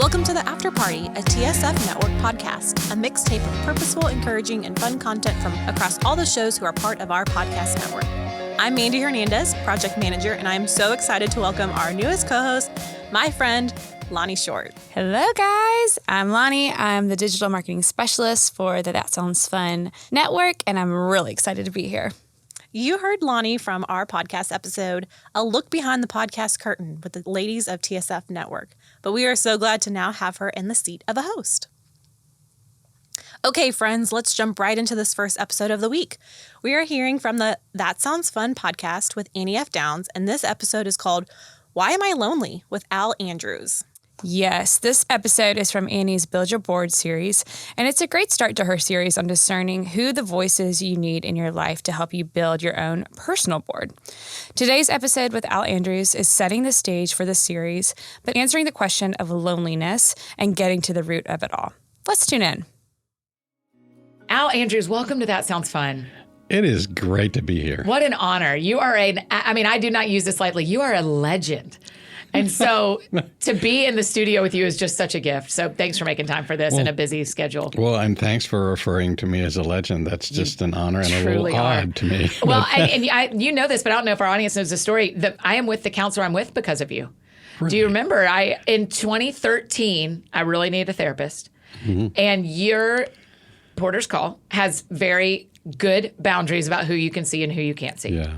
Welcome to The After Party, a TSF Network podcast, a mixtape of purposeful, encouraging, and fun content from across all the shows who are part of our podcast network. I'm Mandy Hernandez, project manager, and I'm so excited to welcome our newest co-host, my friend, Lonnie Short. Hello, guys. I'm Lonnie. I'm the digital marketing specialist for the That Sounds Fun network, and I'm really excited to be here. You heard Lonnie from our podcast episode, A Look Behind the Podcast Curtain with the ladies of TSF Network. But we are so glad to now have her in the seat of a host. Okay, friends, let's jump right into this first episode of the week. We are hearing from the That Sounds Fun podcast with Annie F. Downs, and this episode is called Why Am I Lonely with Al Andrews. Yes, this episode is from Annie's Build Your Board series, and it's a great start to her series on discerning who the voices you need in your life to help you build your own personal board. Today's episode with Al Andrews is setting the stage for the series, but answering the question of loneliness and getting to the root of it all. Let's tune in. Al Andrews, welcome to That Sounds Fun. It is great to be here. What an honor. You are I do not use this lightly. You are a legend. And so to be in the studio with you is just such a gift. So thanks for making time for this in a busy schedule. Well, and thanks for referring to me as a legend. That's just an honor and a little odd to me. Well, you know this, but I don't know if our audience knows the story. I am with the counselor I'm with because of you. Really? Do you remember in 2013, I really needed a therapist. Mm-hmm. And your Porter's Call has very good boundaries about who you can see and who you can't see. Yeah.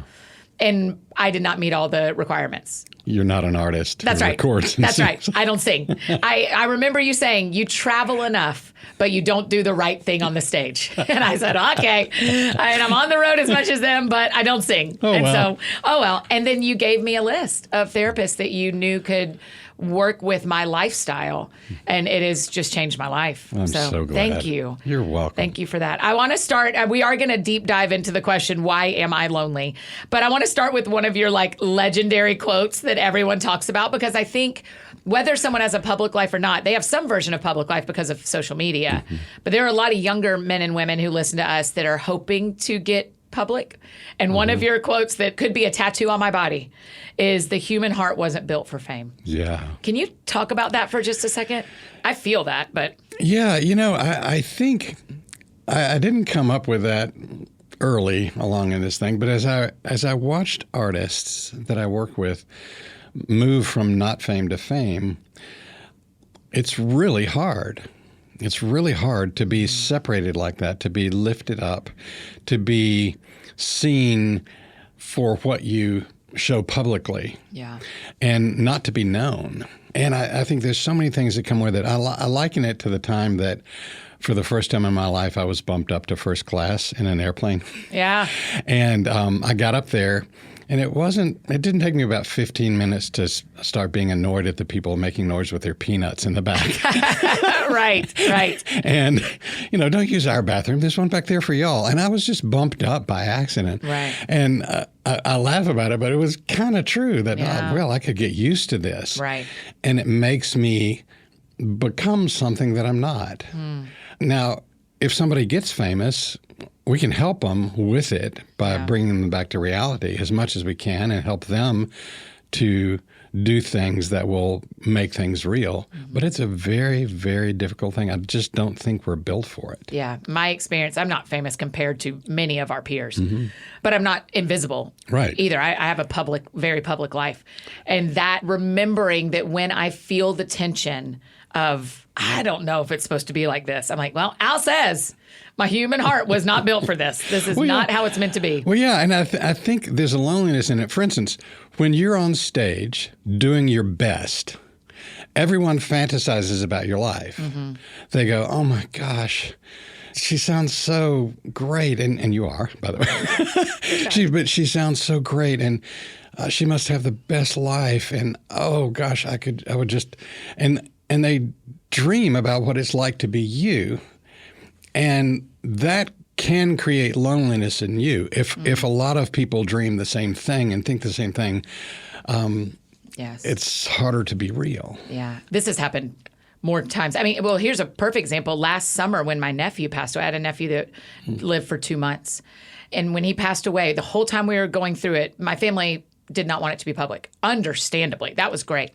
And I did not meet all the requirements. You're not an artist. That's right. That's right. I don't sing. I remember you saying you travel enough, but you don't do the right thing on the stage. And I said, okay. And I'm on the road as much as them, but I don't sing. And then you gave me a list of therapists that you knew could work with my lifestyle, and it has just changed my life. I'm so glad. Thank you. You're welcome. Thank you for that. I want to start, we are going to deep dive into the question, why am I lonely? But I want to start with one of your legendary quotes that everyone talks about, because I think whether someone has a public life or not, they have some version of public life because of social media. Mm-hmm. But there are a lot of younger men and women who listen to us that are hoping to get public. And one of your quotes that could be a tattoo on my body is the human heart wasn't built for fame. Yeah. Can you talk about that for just a second? I feel that, but. Yeah, I think I didn't come up with that early along in this thing, but as I watched artists that I work with move from not fame to fame, it's really hard. It's really hard to be separated like that, to be lifted up, to be seen for what you show publicly, and not to be known. And I think there's so many things that come with it. I liken it to the time that for the first time in my life, I was bumped up to first class in an airplane. Yeah. And I got up there. And it didn't take me about 15 minutes to start being annoyed at the people making noise with their peanuts in the back. Right. And, don't use our bathroom. There's one back there for y'all. And I was just bumped up by accident. Right. And I laugh about it, but it was kind of true that, I could get used to this. Right. And it makes me become something that I'm not. Now, if somebody gets famous, we can help them with it by bringing them back to reality as much as we can and help them to do things that will make things real. Mm-hmm. But it's a very, very difficult thing. I just don't think we're built for it. Yeah. My experience, I'm not famous compared to many of our peers, but I'm not invisible either. I have a very public life. And that remembering that when I feel the tension of, I don't know if it's supposed to be like this. I'm like, well, Al says my human heart was not built for this. This is not how it's meant to be. Well, yeah, and I think there's a loneliness in it. For instance, when you're on stage doing your best, everyone fantasizes about your life. Mm-hmm. They go, oh my gosh, she sounds so great. And you are, by the way. But she sounds so great. And she must have the best life. And oh gosh, I would just, and they dream about what it's like to be you. And that can create loneliness in you. If a lot of people dream the same thing and think the same thing, it's harder to be real. Yeah. This has happened more times. I mean, well, here's a perfect example. Last summer when my nephew passed away, I had a nephew that lived for 2 months. And when he passed away, the whole time we were going through it, my family did not want it to be public. Understandably, that was great.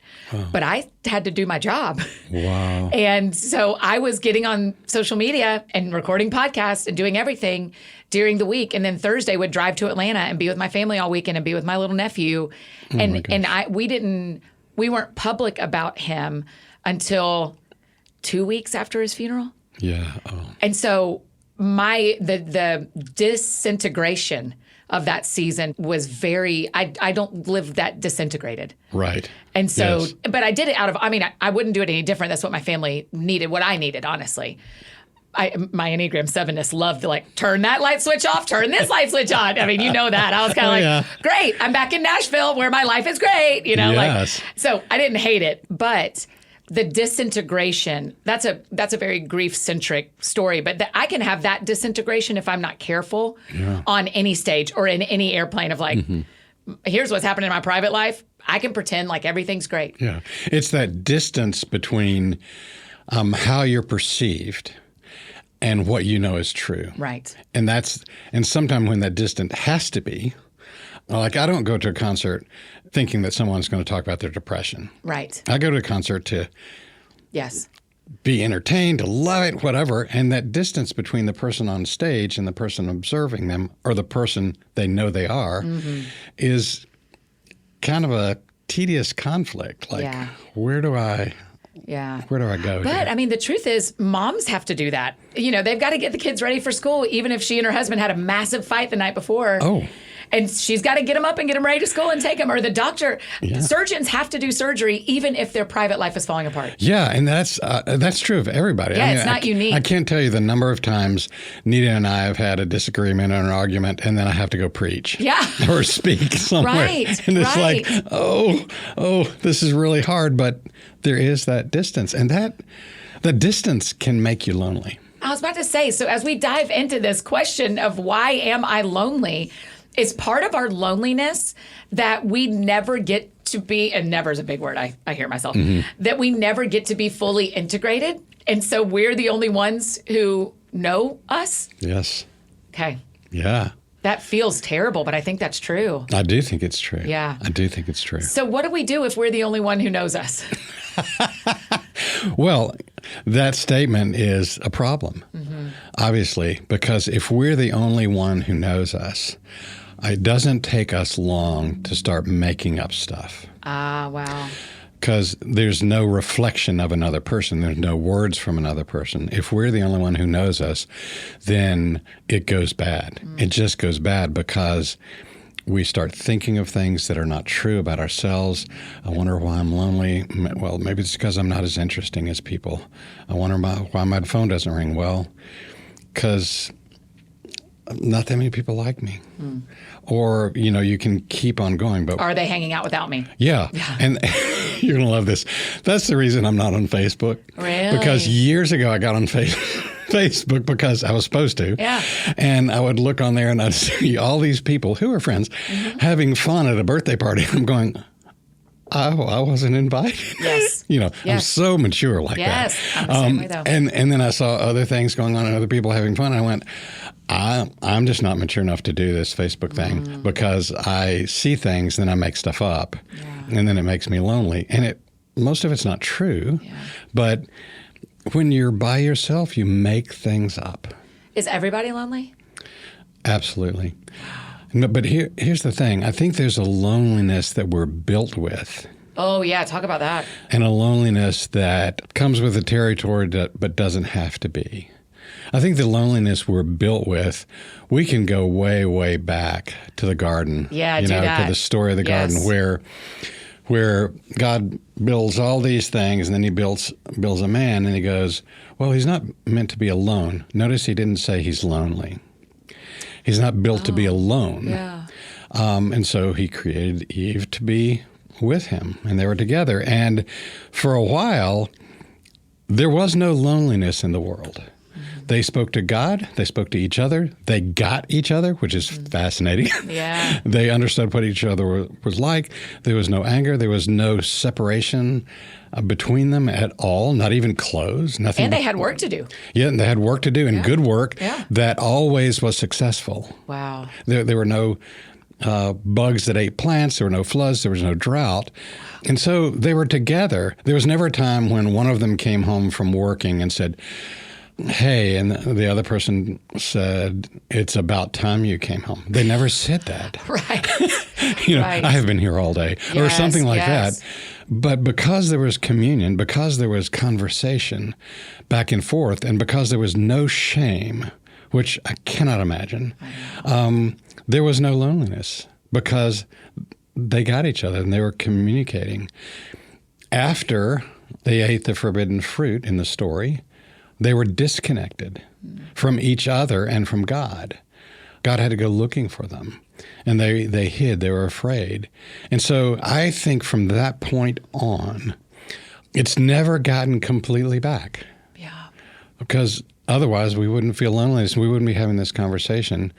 But I had to do my job. Wow. And so I was getting on social media and recording podcasts and doing everything during the week. And then Thursday would drive to Atlanta and be with my family all weekend and be with my little nephew. We weren't public about him until 2 weeks after his funeral. Yeah. Oh. And so the disintegration of that season was very, I don't live that disintegrated. Right. And so, Yes. but I did it I wouldn't do it any different. That's what my family needed, what I needed, honestly. My Enneagram 7-ness loved to turn that light switch off, turn this light switch on. I mean, you know that. I was kind of great, I'm back in Nashville where my life is great, Yes. So I didn't hate it, but the disintegration, that's a very grief-centric story, but I can have that disintegration if I'm not careful on any stage or in any airplane of here's what's happening in my private life. I can pretend like everything's great. Yeah. It's that distance between how you're perceived and what you know is true. Right. And sometimes when that distance has to be, I don't go to a concert thinking that someone's going to talk about their depression. Right. I go to a concert to Yes. be entertained, to love it, whatever. And that distance between the person on stage and the person observing them, or the person they know they are, is kind of a tedious conflict. Where do I go? But I mean, the truth is, moms have to do that. They've got to get the kids ready for school, even if she and her husband had a massive fight the night before. Oh. And she's got to get them up and get them ready to school and take them. Or the doctor, surgeons have to do surgery even if their private life is falling apart. Yeah, and that's true of everybody. Yeah, it's not unique. I can't tell you the number of times Nita and I have had a disagreement or an argument, and then I have to go preach. Yeah. Or speak somewhere. Right, And it's right. this is really hard, but there is that distance. And the distance can make you lonely. I was about to say, so as we dive into this question of why am I lonely, is part of our loneliness that we never get to be, and never is a big word, I hear myself, that we never get to be fully integrated. And so we're the only ones who know us. Yes. Okay. Yeah. That feels terrible, but I think that's true. I do think it's true. Yeah. I do think it's true. So what do we do if we're the only one who knows us? Well, that statement is a problem, obviously, because if we're the only one who knows us, it doesn't take us long to start making up stuff. Ah, wow. Because there's no reflection of another person. There's no words from another person. If we're the only one who knows us, then it goes bad. It just goes bad because we start thinking of things that are not true about ourselves. I wonder why I'm lonely. Well, maybe it's because I'm not as interesting as people. I wonder why my phone doesn't ring. Well, because not that many people like me. Or, you can keep on going. But Are they hanging out without me? Yeah. And you're going to love this. That's the reason I'm not on Facebook. Really? Because years ago I got on Facebook because I was supposed to. Yeah. And I would look on there and I'd see all these people who are friends having fun at a birthday party. I'm going, oh, I wasn't invited. Yes. I'm so mature like that. Yes. I'm the same way, though. And then I saw other things going on and other people having fun. And I went, I'm just not mature enough to do this Facebook thing because I see things, then I make stuff up, and then it makes me lonely. And most of it's not true, but when you're by yourself, you make things up. Is everybody lonely? Absolutely. But here's the thing. I think there's a loneliness that we're built with. Oh, yeah. Talk about that. And a loneliness that comes with the territory but doesn't have to be. I think the loneliness we're built with, we can go way, way back to the garden. Yeah, do that. To the story of the garden where God builds all these things and then he builds a man and he goes, well, he's not meant to be alone. Notice he didn't say he's lonely. He's not built to be alone. Yeah. And so he created Eve to be with him and they were together. And for a while, there was no loneliness in the world. They spoke to God. They spoke to each other. They got each other, which is fascinating. Yeah. They understood what each other was like. There was no anger. There was no separation between them at all, not even close. Nothing. And they had work to do. Yeah, and they had work to do and good work that always was successful. Wow. There were no bugs that ate plants. There were no floods. There was no drought. And so they were together. There was never a time when one of them came home from working and said, hey, and the other person said, it's about time you came home. They never said that. Right. Right. I have been here all day, or something like that. But because there was communion, because there was conversation back and forth, and because there was no shame, which I cannot imagine, there was no loneliness because they got each other and they were communicating. After they ate the forbidden fruit in the story, they were disconnected from each other and from God. God had to go looking for them, and they hid. They were afraid. And so I think from that point on, it's never gotten completely back. Yeah. Because otherwise we wouldn't feel loneliness. We wouldn't be having this conversation.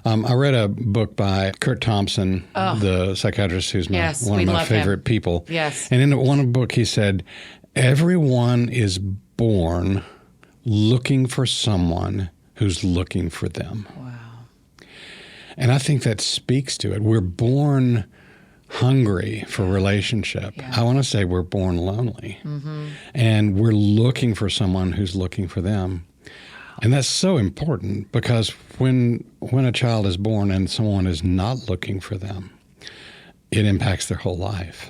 I read a book by Kurt Thompson, the psychiatrist who's one of my favorite people. Yes. And in one book he said, everyone is born looking for someone who's looking for them. Wow. And I think that speaks to it. We're born hungry for relationship. Yeah. I want to say we're born lonely. And we're looking for someone who's looking for them. And that's so important because when a child is born and someone is not looking for them, it impacts their whole life.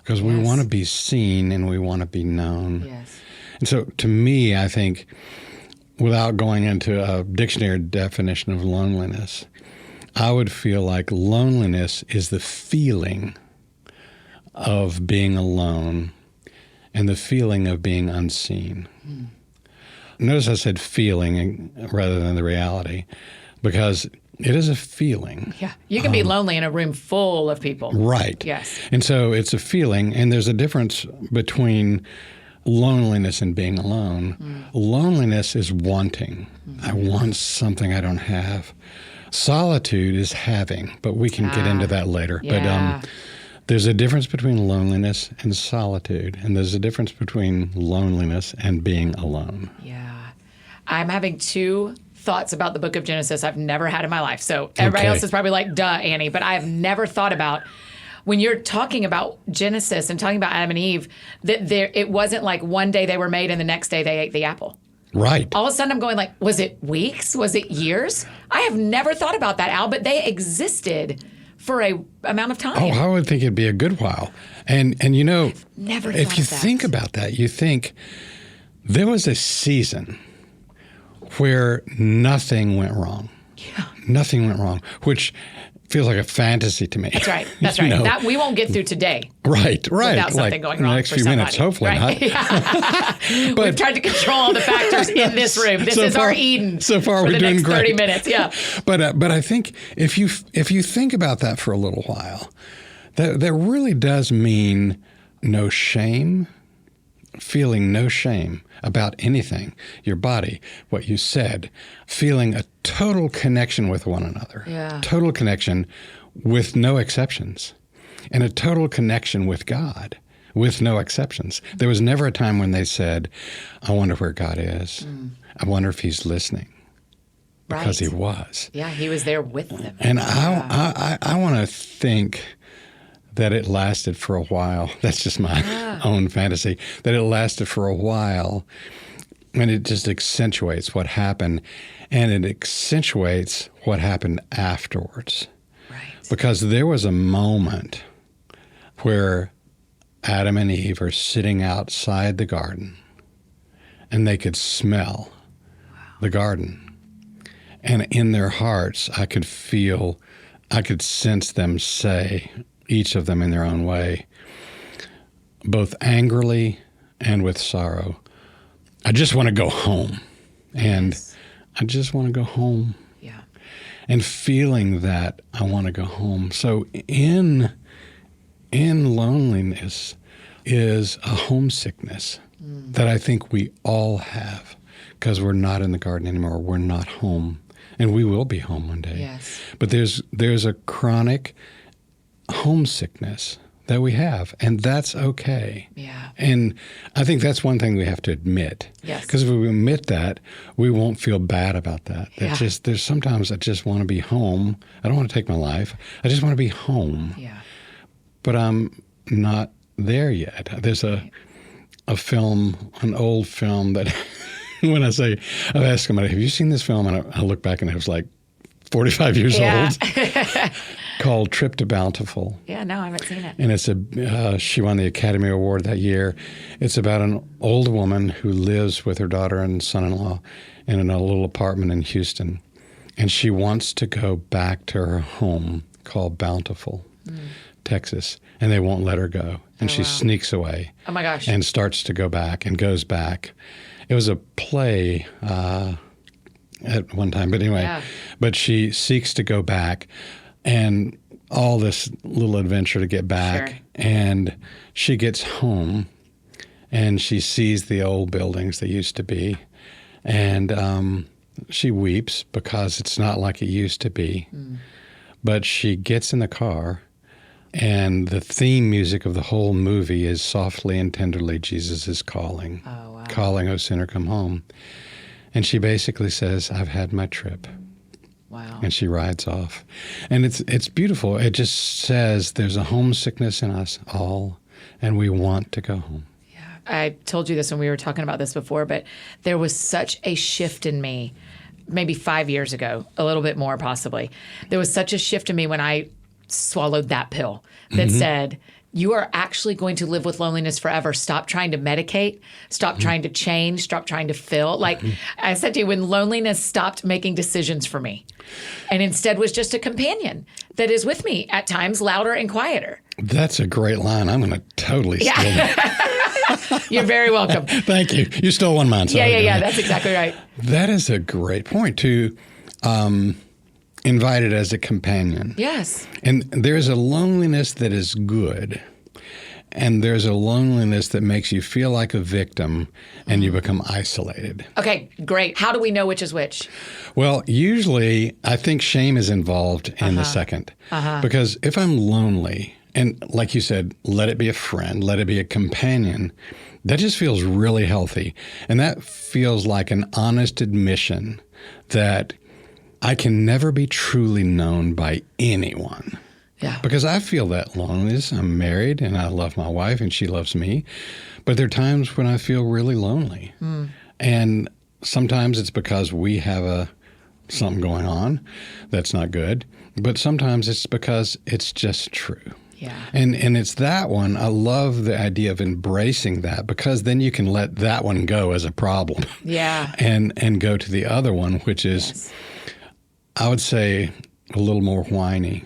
Because we want to be seen and we want to be known. Yes. And so to me, I think, without going into a dictionary definition of loneliness, I would feel like loneliness is the feeling of being alone and the feeling of being unseen. Notice I said feeling rather than the reality, because it is a feeling. Yeah. You can be lonely in a room full of people. Right. Yes. And so it's a feeling, and there's a difference between loneliness and being alone. Loneliness is wanting. I want something I don't have. Solitude is having, but we can get into that later. Yeah. But there's a difference between loneliness and solitude, and there's a difference between loneliness and being alone. Yeah. I'm having two thoughts about the book of Genesis I've never had in my life. So everybody else is probably like, duh, Annie, but I have never thought about when you're talking about Genesis and talking about Adam and Eve, that it wasn't like one day they were made and the next day they ate the apple. Right. All of a sudden I'm going like, was it weeks? Was it years? I have never thought about that, Al, but they existed for a amount of time. Oh, I would think it'd be a good while. And you know, Never if thought you of that. think about that, you think there was a season where nothing went wrong. Yeah. Nothing went wrong, which feels like a fantasy to me. That's right. That's right. know? That we won't get through today. Right. Without something going in wrong the next for few somebody. minutes, hopefully Right. not. We've tried to control all the factors in this room. This is our Eden. So far, for we're the doing next great. 30 minutes. Yeah. But I think if you think about that for a little while, that really does mean no shame, feeling no shame about anything, your body, what you said, feeling a total connection with one another, total connection with no exceptions, and a total connection with God with no exceptions. There was never a time when they said, I wonder where God is. I wonder if he's listening. Because he was. Yeah, he was there with them. And I want to think that it lasted for a while. That's just my own fantasy. That it lasted for a while, and it just accentuates what happened, and it accentuates what happened afterwards. Right. Because there was a moment where Adam and Eve are sitting outside the garden, and they could smell the garden. And in their hearts, I could sense them say, each of them in their own way, both angrily and with sorrow, I just want to go home. And I just want to go home. Yeah. And feeling that I want to go home. So in loneliness is a homesickness that I think we all have, because we're not in the garden anymore. We're not home. And we will be home one day. Yes. But there's a chronic homesickness that we have, and that's okay. Yeah. And I think that's one thing we have to admit. Yes. Because if we admit that, we won't feel bad about that. Yeah. There's sometimes I just want to be home. I don't want to take my life. I just want to be home. Yeah. But I'm not there yet. There's a film, an old film that when I've asked somebody, have you seen this film? And I look back and it was like 45 years old, called Trip to Bountiful. Yeah, no, I haven't seen it. And it's she won the Academy Award that year. It's about an old woman who lives with her daughter and son-in-law in a little apartment in Houston. And she wants to go back to her home called Bountiful, Texas. And they won't let her go. And she sneaks away. Oh, my gosh. And starts to go back and goes back. It was a play at one time. But anyway, but she seeks to go back. And all this little adventure to get back. Sure. And she gets home and she sees the old buildings that used to be. And she weeps because it's not like it used to be. But she gets in the car and the theme music of the whole movie is Softly and Tenderly Jesus is Calling. Oh, wow. Calling, O sinner, come home. And she basically says, I've had my trip. Wow. And she rides off. And it's beautiful. It just says there's a homesickness in us all, and we want to go home. Yeah. I told you this when we were talking about this before, but there was such a shift in me maybe 5 years ago, a little bit more possibly. There was such a shift in me when I swallowed that pill that said, you are actually going to live with loneliness forever. Stop trying to medicate. Stop trying to change. Stop trying to fill. Like I said to you, when loneliness stopped making decisions for me and instead was just a companion that is with me at times louder and quieter. That's a great line. I'm going to totally steal that. You're very welcome. Thank you. You stole one of mine. Yeah. That's exactly right. That is a great point to invite it as a companion. Yes. And there's a loneliness that is good. And there's a loneliness that makes you feel like a victim and you become isolated. Okay, great. How do we know which is which? Well, usually I think shame is involved in the second. Because if I'm lonely, and like you said, let it be a friend, let it be a companion, that just feels really healthy. And that feels like an honest admission that I can never be truly known by anyone. Yeah. Because I feel that loneliness. I'm married and I love my wife and she loves me. But there are times when I feel really lonely. And sometimes it's because we have something going on that's not good. But sometimes it's because it's just true. Yeah. And it's that one. I love the idea of embracing that because then you can let that one go as a problem. Yeah. And go to the other one, which is, I would say, a little more whiny.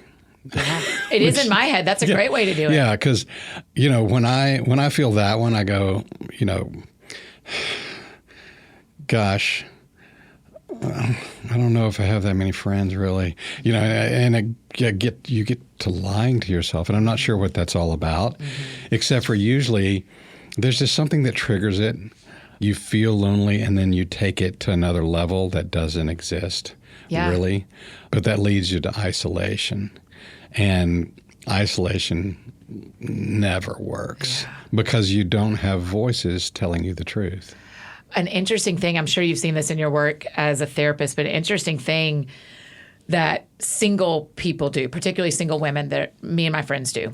Yeah. It is in my head. That's a great way to do it. Yeah, because, when I feel that one, I go, gosh, I don't know if I have that many friends really, and you get to lying to yourself, and I'm not sure what that's all about, except for usually there's just something that triggers it. You feel lonely, and then you take it to another level that doesn't exist, really, but that leads you to isolation, and isolation never works because you don't have voices telling you the truth. An interesting thing, I'm sure you've seen this in your work as a therapist, but an interesting thing that single people do, particularly single women that me and my friends do,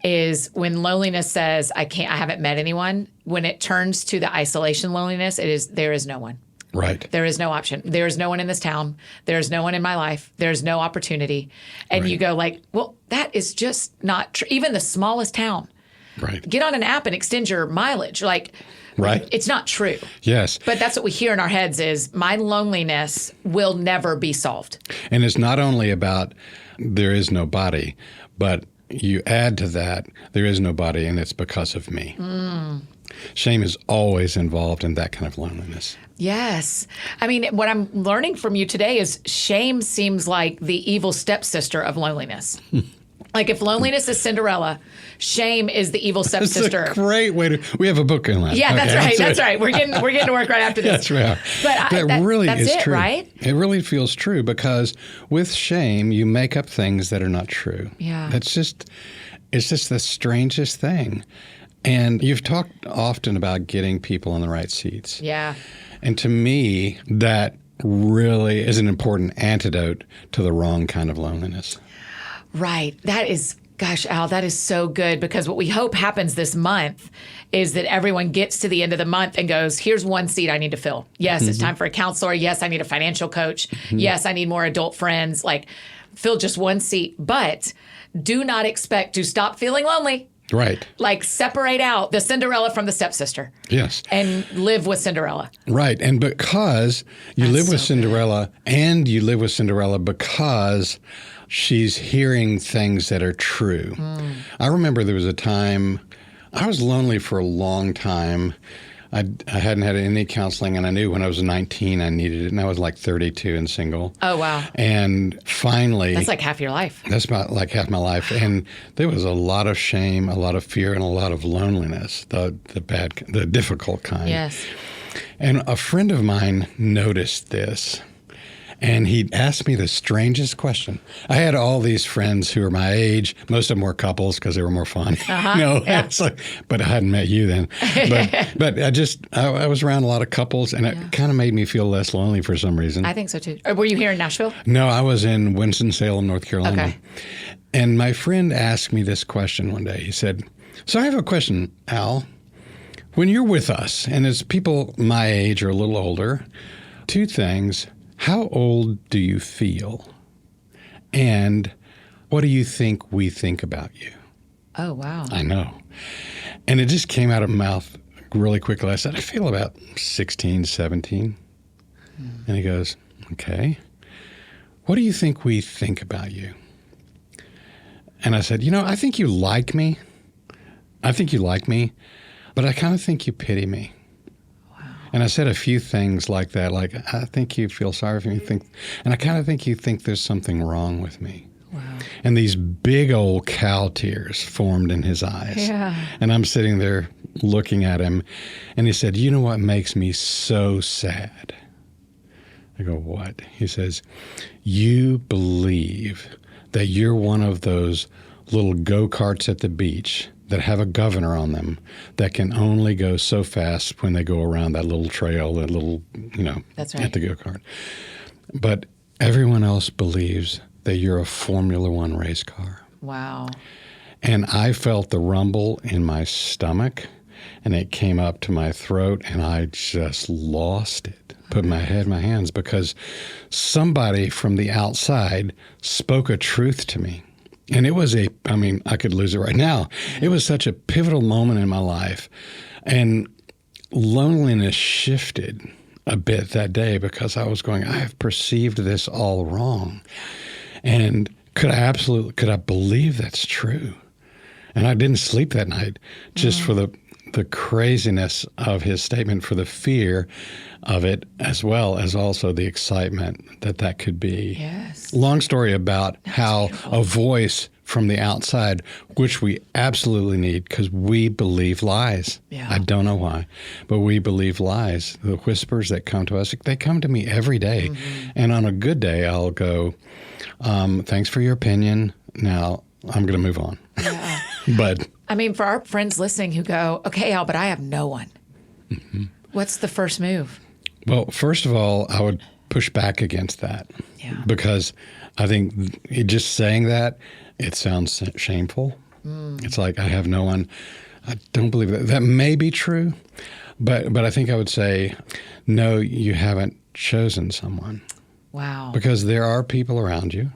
is when loneliness says, I haven't met anyone, when it turns to the isolation loneliness, there is no one. Right. There is no option. There is no one in this town. There is no one in my life. There's no opportunity. And you go like, well, that is just not true. Even the smallest town. Right. Get on an app and extend your mileage. Right. It's not true. Yes. But that's what we hear in our heads is my loneliness will never be solved. And it's not only about there is nobody, but you add to that, there is nobody and it's because of me. Shame is always involved in that kind of loneliness. Yes. I mean, what I'm learning from you today is shame seems like the evil stepsister of loneliness. Like if loneliness is Cinderella, shame is the evil stepsister. That's a great way to. We have a book on that. Yeah, that's right. We're getting to work right after this. That's right. But that really that's is it, true. Right? It really feels true because with shame, you make up things that are not true. Yeah. That's just, it's just the strangest thing. And you've talked often about getting people in the right seats. Yeah. And to me, that really is an important antidote to the wrong kind of loneliness. Right. That is, gosh, Al, that is so good, because what we hope happens this month is that everyone gets to the end of the month and goes, here's one seat I need to fill. Yes, it's time for a counselor. Yes, I need a financial coach. Yes, I need more adult friends. Like, fill just one seat. But do not expect to stop feeling lonely. Right. Like, separate out the Cinderella from the stepsister. Yes. And live with Cinderella. Right. And because you That's live with so Cinderella, and you live with Cinderella because she's hearing things that are true. I remember there was a time I was lonely for a long time. I hadn't had any counseling, and I knew when I was 19 I needed it, and I was like 32 and single. Oh, wow. And finally... That's like half your life. That's about like half my life. And there was a lot of shame, a lot of fear, and a lot of loneliness, the difficult kind. Yes. And a friend of mine noticed this, and he asked me the strangest question. I had all these friends who were my age. Most of them were couples because they were more fun. It's like, but I hadn't met you then. But I was around a lot of couples, and it kind of made me feel less lonely for some reason. I think so too. Were you here in Nashville? No, I was in Winston-Salem, North Carolina. Okay. And my friend asked me this question one day. He said, so I have a question, Al. When you're with us, and it's people my age or a little older, two things. How old do you feel? And what do you think we think about you? Oh, wow. I know. And it just came out of my mouth really quickly. I said, I feel about 16, 17. And he goes, okay. What do you think we think about you? And I said, I think you like me. I think you like me, but I kind of think you pity me. And I said a few things like that, like, I think you feel sorry for me, and I kind of think you think there's something wrong with me. Wow. And these big old cow tears formed in his eyes. Yeah. And I'm sitting there looking at him, and he said, you know what makes me so sad? I go, what? He says, you believe that you're one of those little go-karts at the beach that have a governor on them that can only go so fast when they go around that little trail, that little, That's right. at the go-kart. But everyone else believes that you're a Formula One race car. Wow. And I felt the rumble in my stomach, and it came up to my throat, and I just lost it. Put my head in my hands, because somebody from the outside spoke a truth to me. And it was I could lose it right now. It was such a pivotal moment in my life. And loneliness shifted a bit that day, because I was going, I have perceived this all wrong. And could I believe that's true? And I didn't sleep that night just for the craziness of his statement, for the fear of it, as well as also the excitement that could be. Yes. Long story about how beautiful. a voice from the outside, which we absolutely need because we believe lies. Yeah. I don't know why, but we believe lies. The whispers that come to us, they come to me every day. And on a good day, I'll go, thanks for your opinion. Now I'm going to move on. Yeah. But I mean, for our friends listening who go, okay, Al, but I have no one. What's the first move? well, first of all, I would push back against that. Yeah. Because I think just saying that, it sounds shameful. It's like, I have no one. I don't believe that. That may be true, but I think I would say, no, you haven't chosen someone. Wow. Because there are people around you.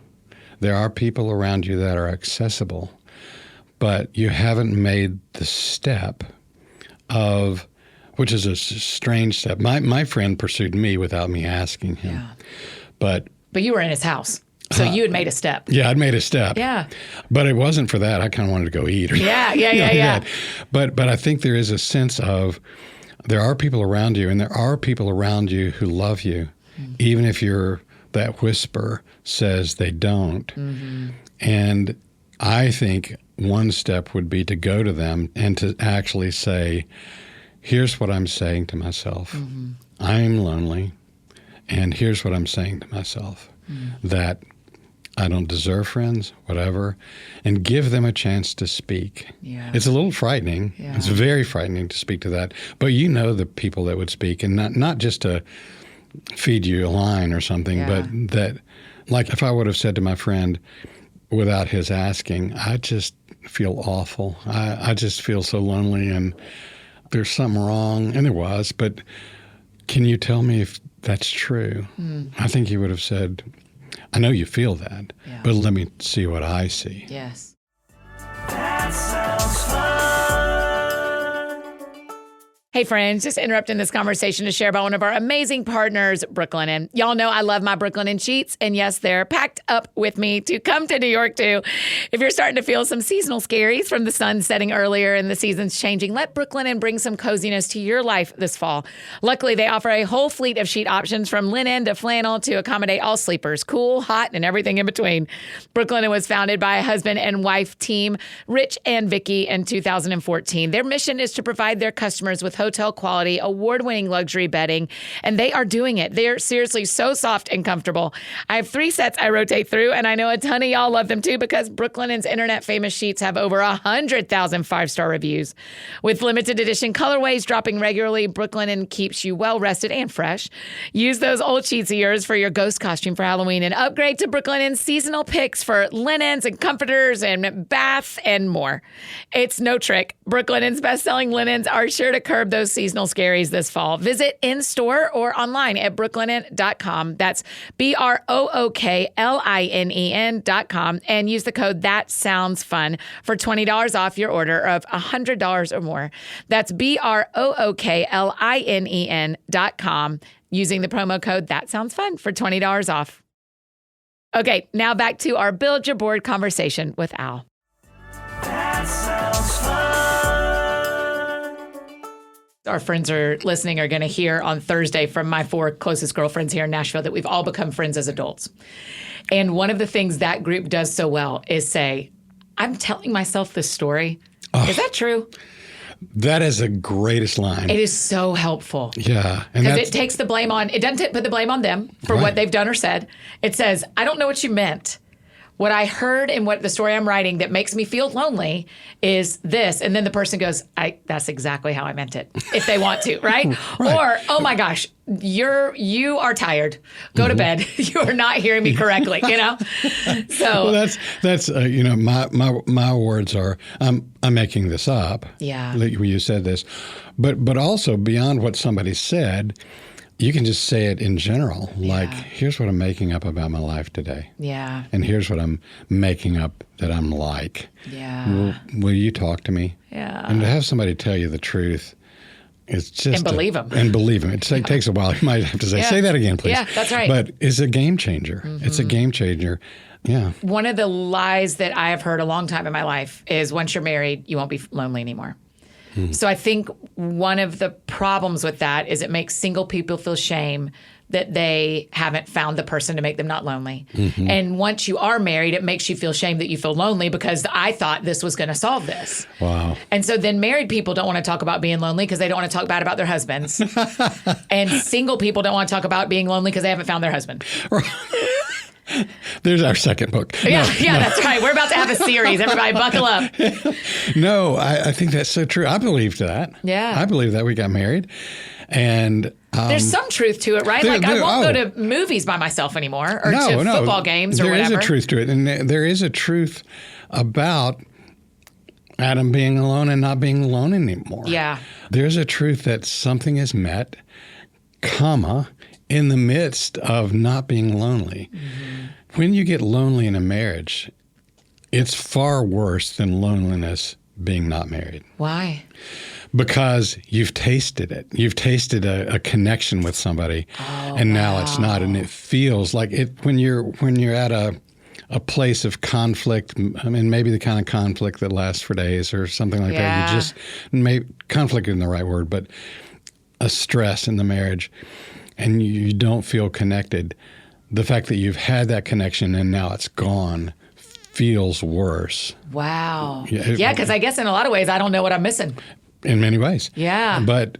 There are people around you that are accessible, but you haven't made the step of, which is a strange step. My friend pursued me without me asking him. Yeah. But you were in his house, so you had made a step. yeah, I'd made a step. Yeah. But it wasn't for that. I kind of wanted to go eat. Or, Yeah. But I think there is a sense of there are people around you, and there are people around you who love you, even if that whisper says they don't. And I think one step would be to go to them and to actually say, here's what I'm saying to myself. I'm lonely, and here's what I'm saying to myself, that I don't deserve friends, whatever, and give them a chance to speak. Yeah. It's a little frightening. Yeah. It's very frightening to speak to that. But you know the people that would speak, and not just to feed you a line or something, but that, like if I would have said to my friend without his asking, I just feel awful. I just feel so lonely and there's something wrong. And there was, but can you tell me if that's true? I think he would have said, I know you feel that, but let me see what I see. Yes. That sounds fun. Hey friends, just interrupting this conversation to share about one of our amazing partners, Brooklinen. Y'all know I love my Brooklinen sheets, and yes, they're packed up with me to come to New York too. If you're starting to feel some seasonal scaries from the sun setting earlier and the seasons changing, let Brooklinen bring some coziness to your life this fall. Luckily, they offer a whole fleet of sheet options from linen to flannel to accommodate all sleepers, cool, hot, and everything in between. Brooklinen was founded by a husband and wife team, Rich and Vicky, in 2014. Their mission is to provide their customers with hotel quality, award-winning luxury bedding, and they are doing it. They're seriously so soft and comfortable. I have 3 sets I rotate through, and I know a ton of y'all love them too because Brooklinen's internet famous sheets have over 100,000 5-star reviews. With limited edition colorways dropping regularly, Brooklinen keeps you well rested and fresh. Use those old sheets of yours for your ghost costume for Halloween and upgrade to Brooklinen's seasonal picks for linens and comforters and bath and more. It's no trick. Brooklinen's best-selling linens are sure to curb those seasonal scaries this fall. Visit in-store or online at brooklinen.com. That's BROOKLINEN.com and use the code THATSOUNDSFUN for $20 off your order of $100 or more. That's BROOKLINEN.com using the promo code THATSOUNDSFUN for $20 off. Okay, now back to our Build Your Board conversation with Al. That sounds fun. Our friends are listening are going to hear on Thursday from my 4 closest girlfriends here in Nashville that we've all become friends as adults. And one of the things that group does so well is say, I'm telling myself this story. Oh, is that true? That is the greatest line. It is so helpful. Yeah. Because it takes the blame on, it doesn't put the blame on them for what they've done or said. It says, I don't know what you meant. What I heard and what the story I'm writing that makes me feel lonely is this. And then the person goes, that's exactly how I meant it, if they want to, right? Or, oh my gosh, you are tired. Go to bed. You are not hearing me correctly, you know? So well, that's you know, my words are, I'm making this up. Yeah. Like you said this. But also beyond what somebody said, you can just say it in general, like, here's what I'm making up about my life today. Yeah. And here's what I'm making up that I'm like. Yeah. Will you talk to me? Yeah. And to have somebody tell you the truth, it's just... And believe them. And believe them. It takes a while. You might have to say that again, please. Yeah, that's right. But it's a game changer. Mm-hmm. It's a game changer. Yeah. One of the lies that I have heard a long time in my life is once you're married, you won't be lonely anymore. So I think one of the problems with that is it makes single people feel shame that they haven't found the person to make them not lonely. Mm-hmm. And once you are married, it makes you feel shame that you feel lonely because I thought this was going to solve this. Wow. And so then married people don't want to talk about being lonely because they don't want to talk bad about their husbands. And single people don't want to talk about being lonely because they haven't found their husband. There's our second book. Yeah, that's right. We're about to have a series. Everybody buckle up. No, I think that's so true. I believed that. Yeah. I believe that. We got married. And there's some truth to it, right? I won't go to movies by myself anymore or to football games or whatever. There is a truth to it. And there is a truth about Adam being alone and not being alone anymore. Yeah. There's a truth that something is met, comma, in the midst of not being lonely. Mm-hmm. When you get lonely in a marriage, it's far worse than loneliness being not married. Why? Because you've tasted it. You've tasted a connection with somebody, and now it's not. And it feels like it when you're at a place of conflict. I mean, maybe the kind of conflict that lasts for days or something like that. You just conflict isn't the right word, but a stress in the marriage. And you don't feel connected, the fact that you've had that connection and now it's gone feels worse. Wow. Yeah, because I guess in a lot of ways, I don't know what I'm missing. In many ways. Yeah. But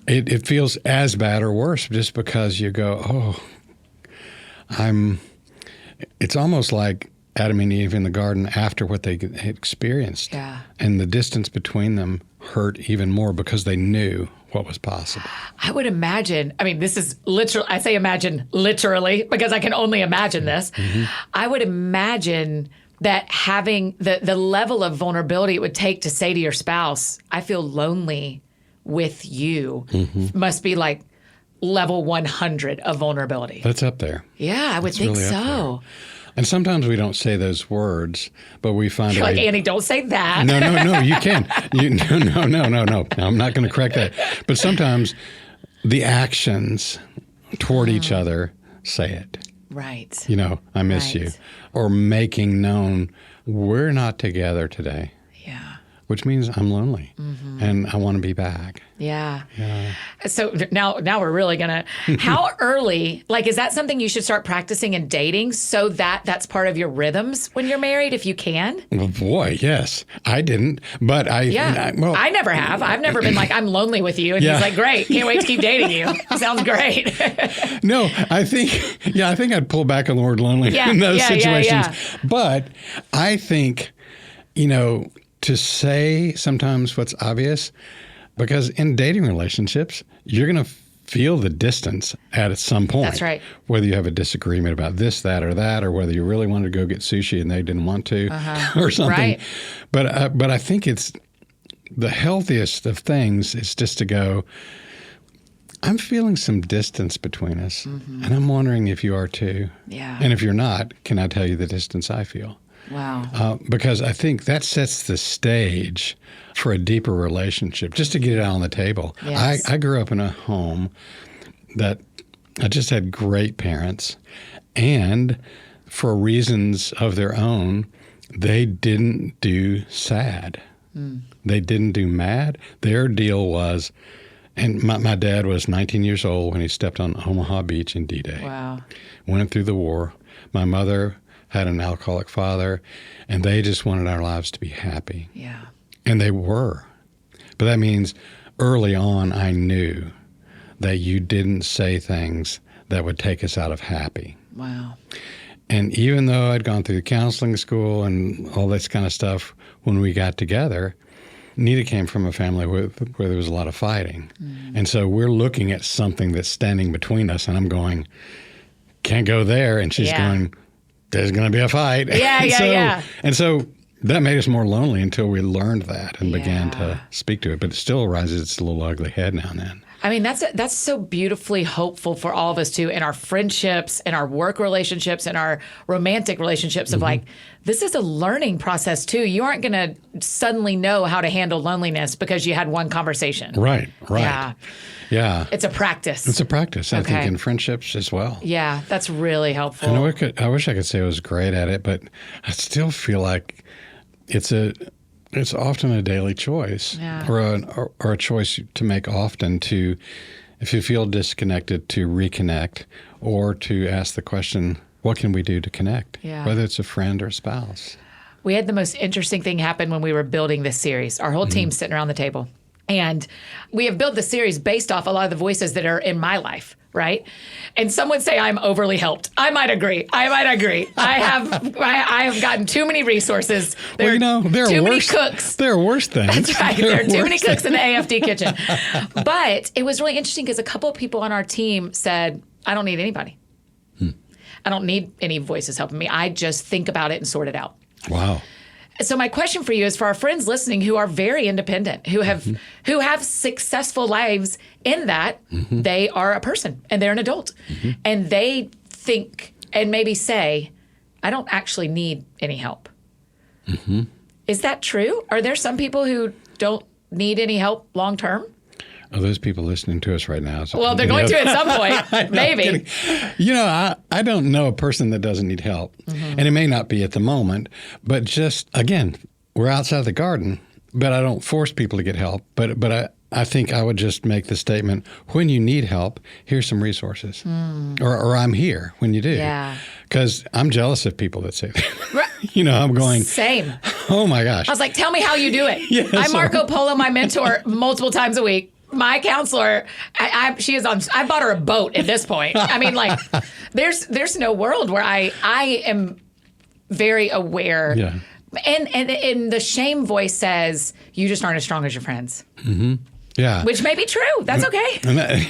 it feels as bad or worse just because you go, it's almost like Adam and Eve in the garden after what they had experienced. Yeah. And the distance between them hurt even more because they knew what was possible. I would imagine, I mean, this is literal. I say imagine literally because I can only imagine this. I would imagine that having the level of vulnerability it would take to say to your spouse, I feel lonely with you, must be like level 100 of vulnerability. That's up there. Yeah, I would think really up so. And sometimes we don't say those words, but we find You're a way. like, Annie, don't say that. No, you can. No. I'm not going to correct that. But sometimes the actions toward each other say it. Right. You know, I miss you. Right. Or making known we're not together today, Yeah. which means I'm lonely and I want to be back. Yeah. So now we're really going to, how early, like, is that something you should start practicing in dating so that that's part of your rhythms when you're married, if you can? Well, boy, yes. I didn't, but I never have. I've never been like, I'm lonely with you. And Yeah. he's like, great. Can't wait to keep dating you. Sounds great. No, I think I'd pull back on the word lonely Yeah, in those yeah, situations. yeah. But I think, to say sometimes what's obvious, because in dating relationships, you're going to feel the distance at some point. That's right. Whether you have a disagreement about this, that, or whether you really wanted to go get sushi and they didn't want to or something. Right. But I think it's the healthiest of things is just to go, I'm feeling some distance between us, and I'm wondering if you are too. Yeah. And if you're not, can I tell you the distance I feel? Wow. Because I think that sets the stage for a deeper relationship, just to get it out on the table. Yes. I grew up in a home that I just had great parents, and for reasons of their own, they didn't do sad. They didn't do mad. Their deal was, and my dad was 19 years old when he stepped on Omaha Beach in D-Day. Wow. Went through the war. My mother had an alcoholic father, and they just wanted our lives to be happy. Yeah. And they were. But that means early on I knew that you didn't say things that would take us out of happy. Wow. And even though I'd gone through counseling school and all this kind of stuff, when we got together, Nita came from a family where there was a lot of fighting. And so we're looking at something that's standing between us, and I'm going, can't go there. And she's going, there's going to be a fight. Yeah. And so that made us more lonely until we learned that and began to speak to it. But it still rises its little ugly head now and then. I mean, that's so beautifully hopeful for all of us too, in our friendships, in our work relationships, in our romantic relationships of like, this is a learning process too. You aren't going to suddenly know how to handle loneliness because you had one conversation. Right. Yeah. It's a practice. It's a practice, I think, in friendships as well. Yeah, that's really helpful. And I wish I could say I was great at it, but I still feel like it's often a daily choice or a choice to make often to, if you feel disconnected, to reconnect or to ask the question, what can we do to connect? Yeah. Whether it's a friend or a spouse. We had the most interesting thing happen when we were building this series. Our whole team's sitting around the table. And we have built the series based off a lot of the voices that are in my life, right? And some would say I'm overly helped. I might agree. I have gotten too many resources. There are too many cooks. There are worse things. That's right. There are too many cooks in the AFD kitchen. But it was really interesting because a couple of people on our team said, I don't need anybody. I don't need any voices helping me. I just think about it and sort it out. Wow. So my question for you is for our friends listening who are very independent, who have successful lives in that they are a person and they're an adult and they think and maybe say, I don't actually need any help. Is that true? Are there some people who don't need any help long term? Are those people listening to us right now? So, Well, they're going to at some point, maybe. I don't know a person that doesn't need help. And it may not be at the moment, but just, again, we're outside the garden, but I don't force people to get help. But I think I would just make the statement, when you need help, here's some resources. Or I'm here when you do. Yeah. Because I'm jealous of people that say that. I'm going, Same. oh my gosh. I was like, tell me how you do it. Yes. I Marco Polo my mentor multiple times a week. my counselor, she is on. I bought her a boat at this point. I mean, like, there's no world where I am very aware. Yeah. And the shame voice says you just aren't as strong as your friends. Yeah. Which may be true. That's okay.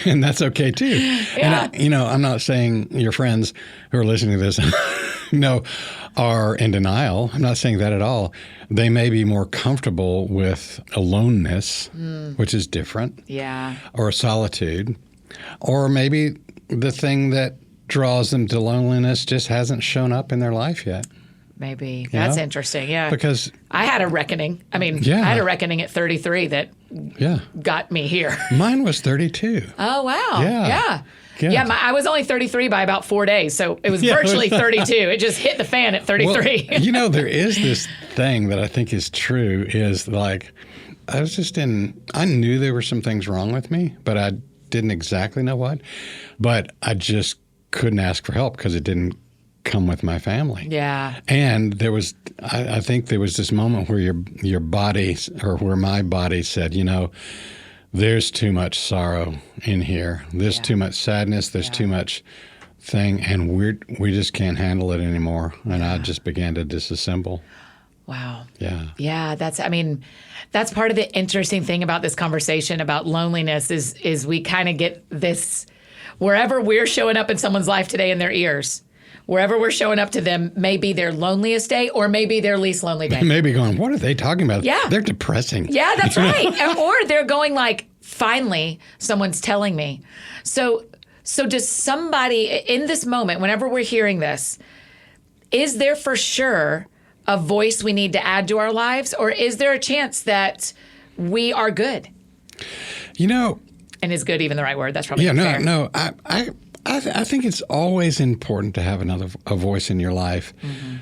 And that's okay too. Yeah. And I'm not saying your friends who are listening to this are in denial. I'm not saying that at all. They may be more comfortable with aloneness, which is different. Yeah. Or solitude. Or maybe the thing that draws them to loneliness just hasn't shown up in their life yet. Maybe. That's know? Interesting. Yeah. Because I had a reckoning. I mean, Yeah. I had a reckoning at 33 that got me here. Mine was 32. Oh, wow. Yeah. Yeah, I was only 33 by about 4 days, so it was virtually 32. It just hit the fan at 33. Well, there is this thing that I think is true is like, I knew there were some things wrong with me, but I didn't exactly know what. But I just couldn't ask for help because it didn't come with my family. Yeah. And there was, I think there was this moment where your body, or where my body said, there's too much sorrow in here. There's too much sadness. There's too much thing, and we just can't handle it anymore. And I just began to disassemble. Wow. Yeah. Yeah, that's part of the interesting thing about this conversation about loneliness is we kind of get this, wherever we're showing up in someone's life today in their ears, wherever we're showing up to them may be their loneliest day or maybe their least lonely day. Maybe going, what are they talking about? Yeah. They're depressing. Yeah, that's right. Or they're going like, finally, someone's telling me. So does somebody, in this moment, whenever we're hearing this, is there for sure a voice we need to add to our lives? Or is there a chance that we are good? And is good even the right word? That's probably fair. No. I think it's always important to have a voice in your life,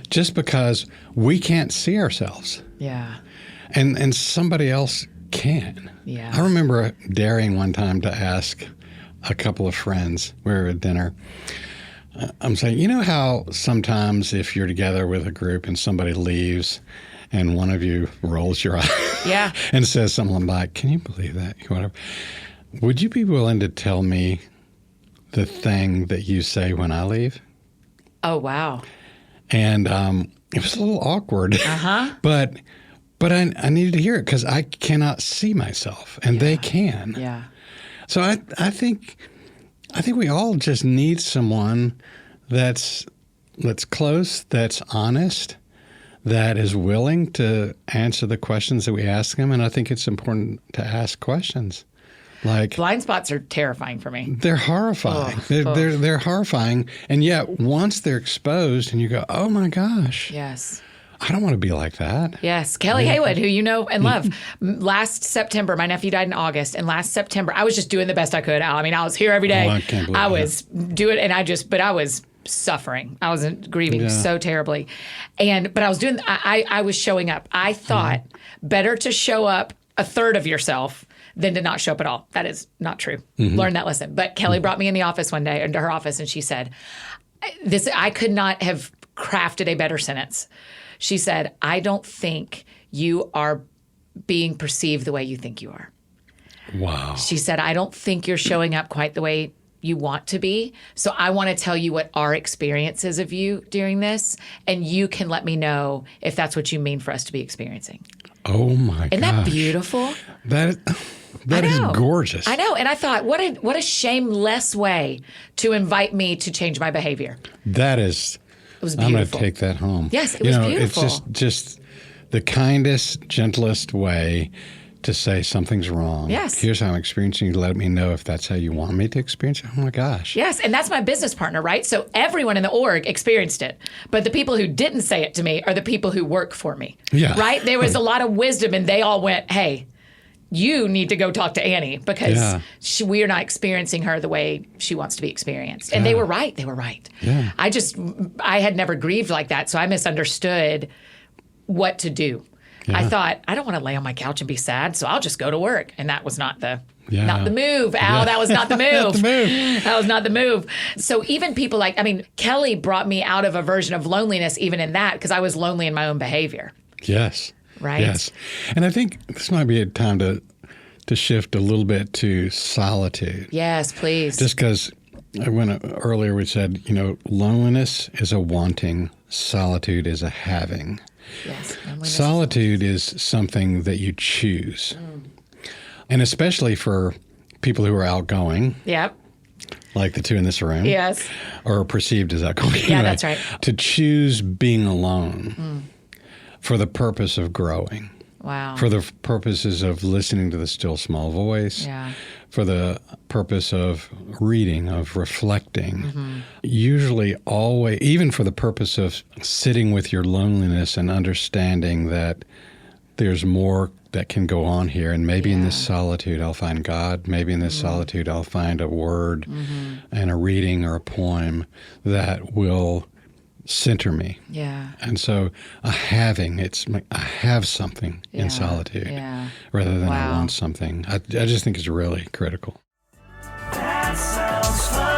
just because we can't see ourselves. Yeah. And somebody else can. Yeah. I remember daring one time to ask a couple of friends, we were at dinner, I'm saying, how sometimes if you're together with a group and somebody leaves and one of you rolls your eye and says something like, can you believe that? Whatever. Would you be willing to tell me the thing that you say when I leave? Oh, wow. And it was a little awkward. But I needed to hear it because I cannot see myself, and they can. Yeah. So I think we all just need someone that's close, that's honest, that is willing to answer the questions that we ask them. And I think it's important to ask questions. Like, blind spots are terrifying for me. They're horrifying. They're horrifying. And yet once they're exposed and you go, oh my gosh. Yes. I don't want to be like that. Yes. Kelly Haywood, who you know and love. Last September, my nephew died in August. And last September, I was just doing the best I could, Al. I mean, I was here every day. Oh, I can't believe I was doing, and I was suffering. I was grieving so terribly. But I was doing, I was showing up. I thought better to show up a third of yourself than to not show up at all. That is not true. Learn that lesson. But Kelly brought me in the office one day, into her office, and she said, I could not have crafted a better sentence. She said, I don't think you are being perceived the way you think you are. Wow. She said, I don't think you're showing up quite the way you want to be. So I want to tell you what our experience is of you during this, and you can let me know if that's what you mean for us to be experiencing. Oh my God. Isn't that beautiful? That is gorgeous. I know. And I thought, what a shameless way to invite me to change my behavior. That is. It was beautiful. I'm going to take that home. Yes, it was beautiful. It's just the kindest, gentlest way to say something's wrong. Yes. Here's how I'm experiencing. Let me know if that's how you want me to experience it. Oh my gosh. Yes, and that's my business partner, right? So everyone in the org experienced it. But the people who didn't say it to me are the people who work for me. Yeah. Right? There was a lot of wisdom, and they all went, hey, you need to go talk to Annie because we are not experiencing her the way she wants to be experienced. And they were right. They were right. Yeah. I had never grieved like that, so I misunderstood what to do. Yeah. I thought, I don't want to lay on my couch and be sad, so I'll just go to work. And that was not the move, Al. Yeah. That was not the move. Not the move. That was not the move. So even people Kelly brought me out of a version of loneliness even in that because I was lonely in my own behavior. Yes. Right? Yes. And I think this might be a time to to shift a little bit to solitude. Yes, please. Just because earlier we said, loneliness is a wanting, solitude is a having. Yes. Solitude is something that you choose. And especially for people who are outgoing, Yep. like the two in this room, Yes. or perceived as outgoing. Yeah, that's right. To choose being alone for the purpose of growing. Wow. For the purposes of listening to the still small voice, Yeah. for the purpose of reading, of reflecting, usually always, even for the purpose of sitting with your loneliness and understanding that there's more that can go on here. And maybe in this solitude, I'll find God. Maybe in this solitude, I'll find a word and a reading or a poem that will center me. Yeah. And so I have something in solitude rather than I want something. I just think it's really critical. That sounds fun.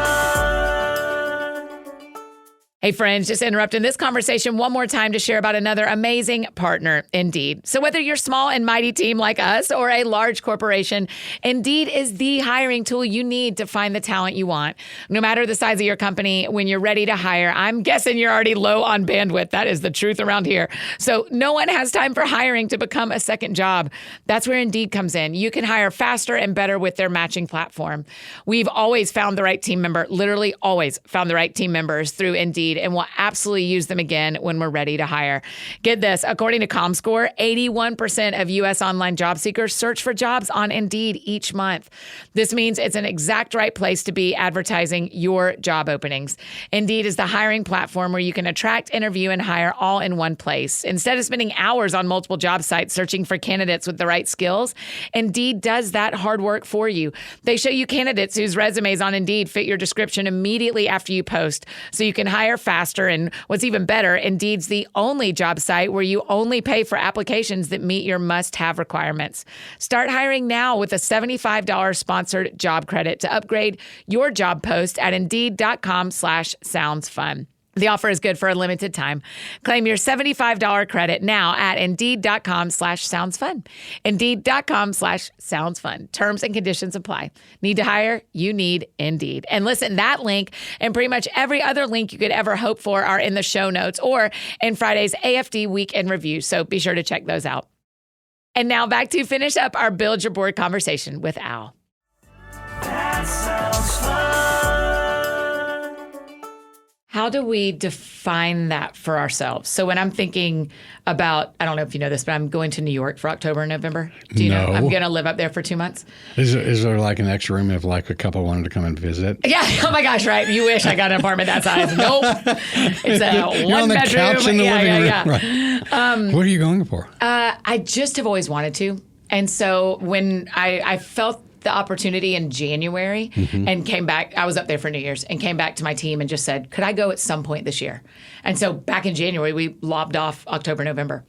Hey friends, just interrupting this conversation one more time to share about another amazing partner, Indeed. So whether you're a small and mighty team like us or a large corporation, Indeed is the hiring tool you need to find the talent you want. No matter the size of your company, when you're ready to hire, I'm guessing you're already low on bandwidth. That is the truth around here. So no one has time for hiring to become a second job. That's where Indeed comes in. You can hire faster and better with their matching platform. We've always found the right team member, literally always found the right team members through Indeed, and we'll absolutely use them again when we're ready to hire. Get this, according to ComScore, 81% of U.S. online job seekers search for jobs on Indeed each month. This means it's an exact right place to be advertising your job openings. Indeed is the hiring platform where you can attract, interview, and hire all in one place. Instead of spending hours on multiple job sites searching for candidates with the right skills, Indeed does that hard work for you. They show you candidates whose resumes on Indeed fit your description immediately after you post, so you can hire faster. And what's even better, Indeed's the only job site where you only pay for applications that meet your must-have requirements. Start hiring now with a $75 sponsored job credit to upgrade your job post at Indeed.com/soundsfun. The offer is good for a limited time. Claim your $75 credit now at Indeed.com/soundsfun. Indeed.com/soundsfun. Terms and conditions apply. Need to hire? You need Indeed. And listen, that link and pretty much every other link you could ever hope for are in the show notes or in Friday's AFD Week in Review. So be sure to check those out. And now back to finish up our Build Your Board conversation with Al. That sounds fun. How do we define that for ourselves? So when I'm thinking about, I don't know if you know this, but I'm going to New York for October and November. Do you know? I'm going to live up there for 2 months. Is there like an extra room if like a couple wanted to come and visit? Yeah. Oh my gosh, right. You wish I got an apartment that size. Nope. It's a You're on the one-bedroom. couch in the living room. Yeah. Right. What are you going for? I just have always wanted to. And so when I felt the opportunity in January and came back, I was up there for New Year's and came back to my team and just said, could I go at some point this year? And so back in January, we lobbed off October, November.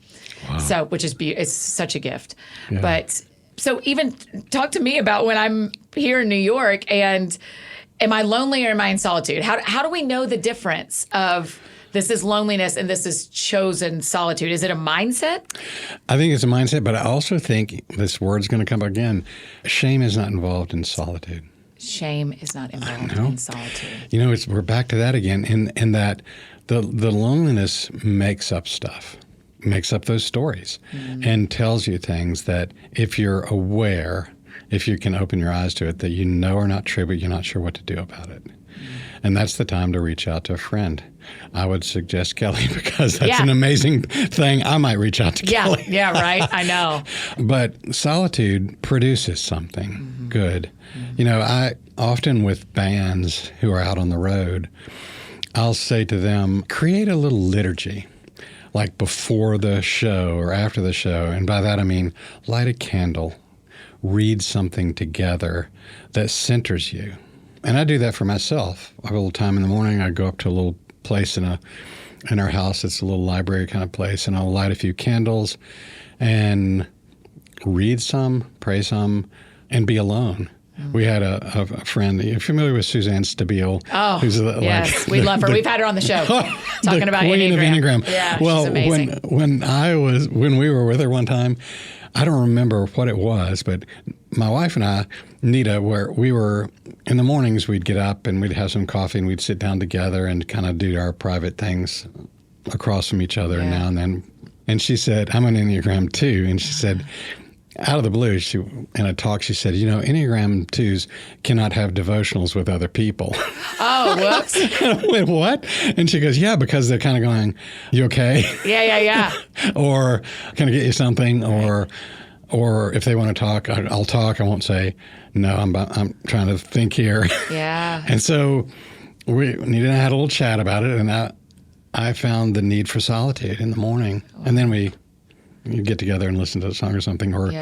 Wow. So, which is it's such a gift. Yeah. But so even talk to me about when I'm here in New York and am I lonely or am I in solitude? How do we know the difference of this is loneliness and this is chosen solitude? Is it a mindset? I think it's a mindset, but I also think this word's going to come again. Shame is not involved in solitude. Shame is not involved in solitude. You know, we're back to that again in that the loneliness makes up stuff, makes up those stories and tells you things that if you're aware, if you can open your eyes to it, that you know are not true, but you're not sure what to do about it. And that's the time to reach out to a friend. I would suggest Kelly because that's an amazing thing. I might reach out to Kelly. Yeah, right. I know. But solitude produces something good. You know, I often with bands who are out on the road, I'll say to them, create a little liturgy, like before the show or after the show. And by that I mean light a candle, read something together that centers you. And I do that for myself. I have a little time in the morning. I go up to a little place in our house. It's a little library kind of place, and I'll light a few candles and read some, pray some, and be alone. We had a friend. You're familiar with Suzanne Stabile? Oh, yes. We love her. We've had her on the show talking about Queen of Enneagram. Yeah, well, she's amazing. when we were with her one time, I don't remember what it was, but my wife and I, Nita, where we were in the mornings, we'd get up and we'd have some coffee and we'd sit down together and kind of do our private things across from each other now and then. And she said, I'm an Enneagram 2. And she said, out of the blue, in a talk, she said, Enneagram 2s cannot have devotionals with other people. Oh, whoops. I went, what? And she goes, yeah, because they're kind of going, you okay? Yeah. Or can I get you something? Or if they want to talk, I'll talk. I won't say, no, I'm trying to think here. Yeah. And so Nita and I had a little chat about it, and I found the need for solitude in the morning. Wow. And then we get together and listen to a song or something, or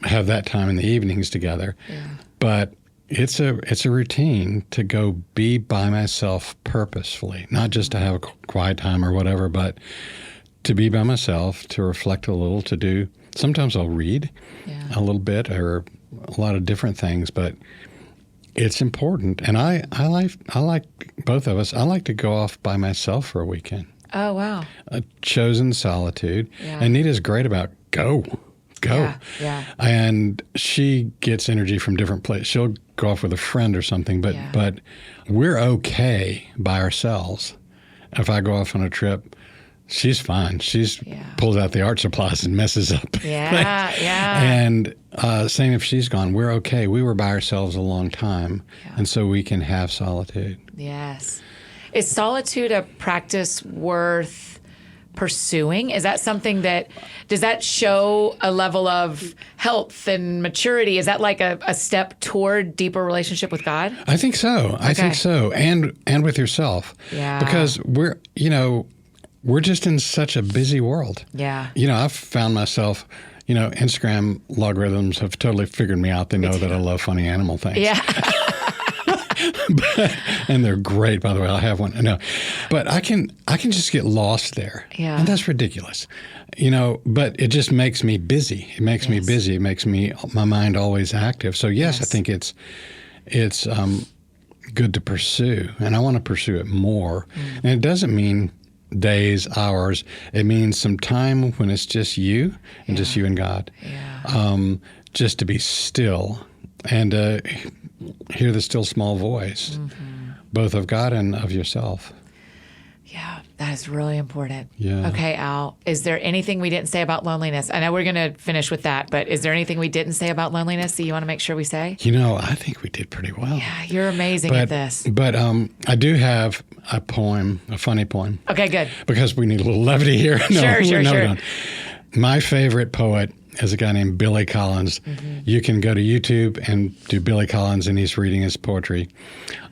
have that time in the evenings together. Yeah. But it's a routine to go be by myself purposefully, not just to have a quiet time or whatever, but to be by myself, to reflect a little, to do. Sometimes I'll read a little bit or a lot of different things, but it's important. And I like both of us. I like to go off by myself for a weekend. Oh, wow. A chosen solitude. Yeah. And Nita's great about go. Yeah. And she gets energy from different places. She'll go off with a friend or something, but we're okay by ourselves. If I go off on a trip, she's fine. She's pulls out the art supplies and messes up. Yeah. And same if she's gone, we're okay. We were by ourselves a long time, and so we can have solitude. Yes. Is solitude a practice worth pursuing? Is that something does that show a level of health and maturity? Is that like a step toward deeper relationship with God? I think so. I think so. And with yourself. Yeah. Because we're just in such a busy world. Yeah. I've found myself, Instagram logarithms have totally figured me out. They know that I love funny animal things. Yeah. And they're great, by the way. I have one. No, but I can just get lost there. Yeah. And that's ridiculous. But it just makes me busy. It makes me busy. It makes my mind always active. So yes. I think it's good to pursue, and I want to pursue it more. And it doesn't mean days, hours. It means some time when it's just you and just you and God. Yeah. Just to be still and hear the still small voice, both of God and of yourself. Yeah, that is really important. Yeah. Okay, Al, is there anything we didn't say about loneliness? I know we're going to finish with that, but is there anything we didn't say about loneliness that you want to make sure we say? I think we did pretty well. Yeah, you're amazing at this. But I do have a poem, a funny poem. Okay, good. Because we need a little levity here. Sure. My favorite poet is a guy named Billy Collins. You can go to YouTube and do Billy Collins, and he's reading his poetry.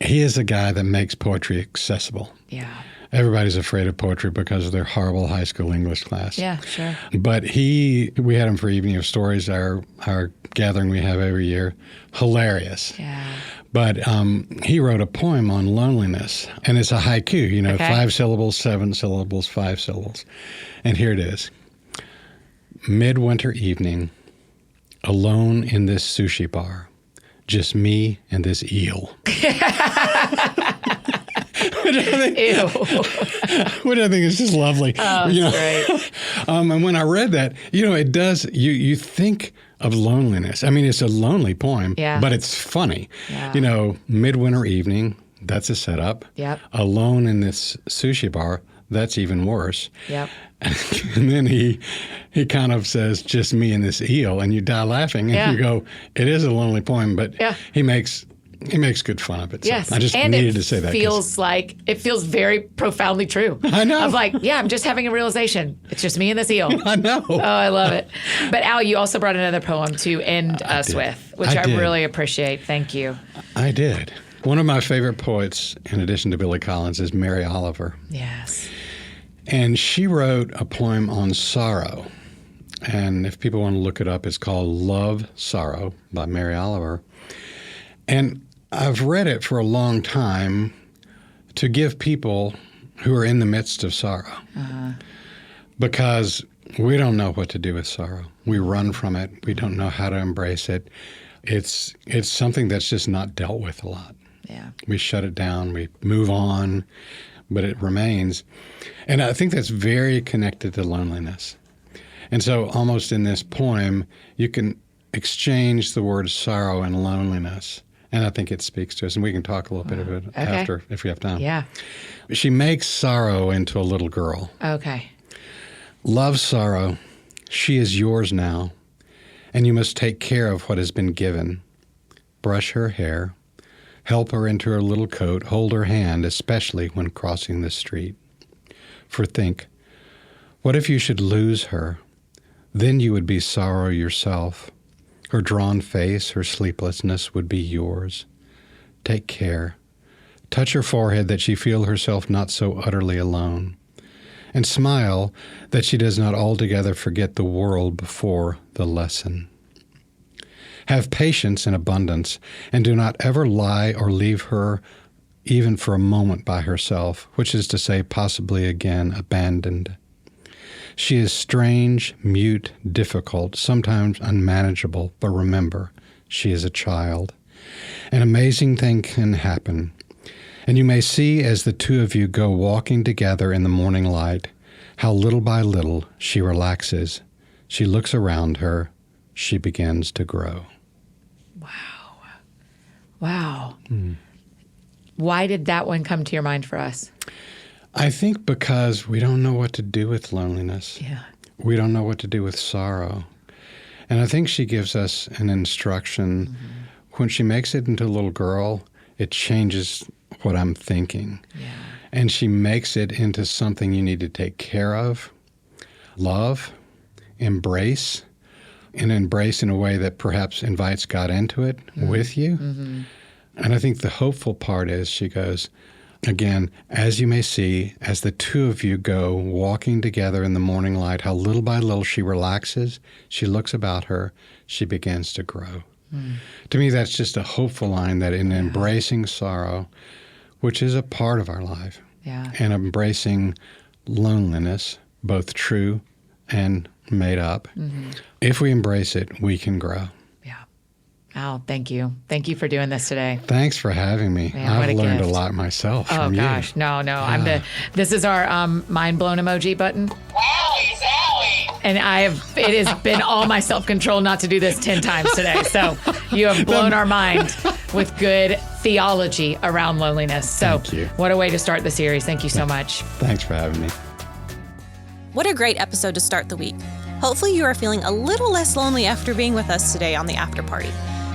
He is a guy that makes poetry accessible. Yeah. Everybody's afraid of poetry because of their horrible high school English class. Yeah, sure. But we had him for Evening of Stories, our gathering we have every year. Hilarious. Yeah. But he wrote a poem on loneliness, and it's a haiku, 5 syllables, 7 syllables, 5 syllables. And here it is. Midwinter evening, alone in this sushi bar, just me and this eel. Which I think is just lovely. Oh, that's great. And when I read that, it does, you think of loneliness. I mean, it's a lonely poem, but it's funny. Yeah. Midwinter evening, that's a setup. Yep. Alone in this sushi bar, that's even worse. Yep. And then he kind of says, just me and this eel, and you die laughing, and you go, it is a lonely poem, but he makes good fun of it. So yes. I just needed to say that. It feels very profoundly true. I know. Of I'm just having a realization. It's just me and this eel. I know. Oh, I love it. But Al, you also brought another poem to end us with, which I really appreciate. Thank you. I did. One of my favorite poets, in addition to Billy Collins, is Mary Oliver. Yes. And she wrote a poem on sorrow. And if people want to look it up, it's called Love, Sorrow by Mary Oliver. And I've read it for a long time to give people who are in the midst of sorrow. Because we don't know what to do with sorrow. We run from it. We don't know how to embrace it. It's something that's just not dealt with a lot. Yeah. We shut it down. We move on, but it remains. And I think that's very connected to loneliness. And so almost in this poem, you can exchanged the words sorrow and loneliness. And I think it speaks to us. And we can talk a little bit of it after if we have time. Yeah. She makes sorrow into a little girl. Okay. Love sorrow. She is yours now. And you must take care of what has been given. Brush her hair. Help her into her little coat. Hold her hand, especially when crossing the street. For think, what if you should lose her? Then you would be sorrow yourself. Her drawn face, her sleeplessness would be yours. Take care. Touch her forehead that she feel herself not so utterly alone. And smile that she does not altogether forget the world before the lesson. Have patience in abundance, and do not ever lie or leave her even for a moment by herself, which is to say, possibly again abandoned. She is strange, mute, difficult, sometimes unmanageable, but remember, she is a child. An amazing thing can happen, and you may see as the two of you go walking together in the morning light, how little by little she relaxes, she looks around her, she begins to grow. Wow. Why did that one come to your mind for us? I think because we don't know what to do with loneliness. Yeah. We don't know what to do with sorrow. And I think she gives us an instruction. When she makes it into a little girl, it changes what I'm thinking. Yeah. And she makes it into something you need to take care of, love, embrace, and embrace in a way that perhaps invites God into it with you. And I think the hopeful part is she goes, again, as you may see, as the two of you go walking together in the morning light, how little by little she relaxes, she looks about her, she begins to grow. To me, that's just a hopeful line that in embracing sorrow, which is a part of our life, and embracing loneliness, both true and made up, if we embrace it, we can grow. Al, thank you. Thank you for doing this today. Thanks for having me. Man, what I've a learned gift. a lot myself Oh from you. gosh, no. This is our mind blown emoji button. Wowie zowie! And it has been all my self-control not to do this 10 times today. So you have blown our mind with good theology around loneliness. So Thank you. What a way to start the series. Thank you so much. Thanks for having me. What a great episode to start the week. Hopefully you are feeling a little less lonely after being with us today on the after party.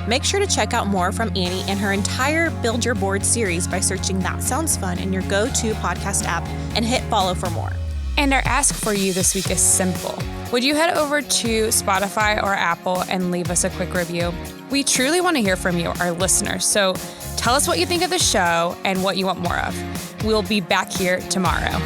Make sure to check out more from Annie and her entire Build Your Board series by searching That Sounds Fun in your go-to podcast app and hit follow for more. And our ask for you this week is simple. Would you head over to Spotify or Apple and leave us a quick review? We truly want to hear from you, our listeners. So tell us what you think of the show and what you want more of. We'll be back here tomorrow.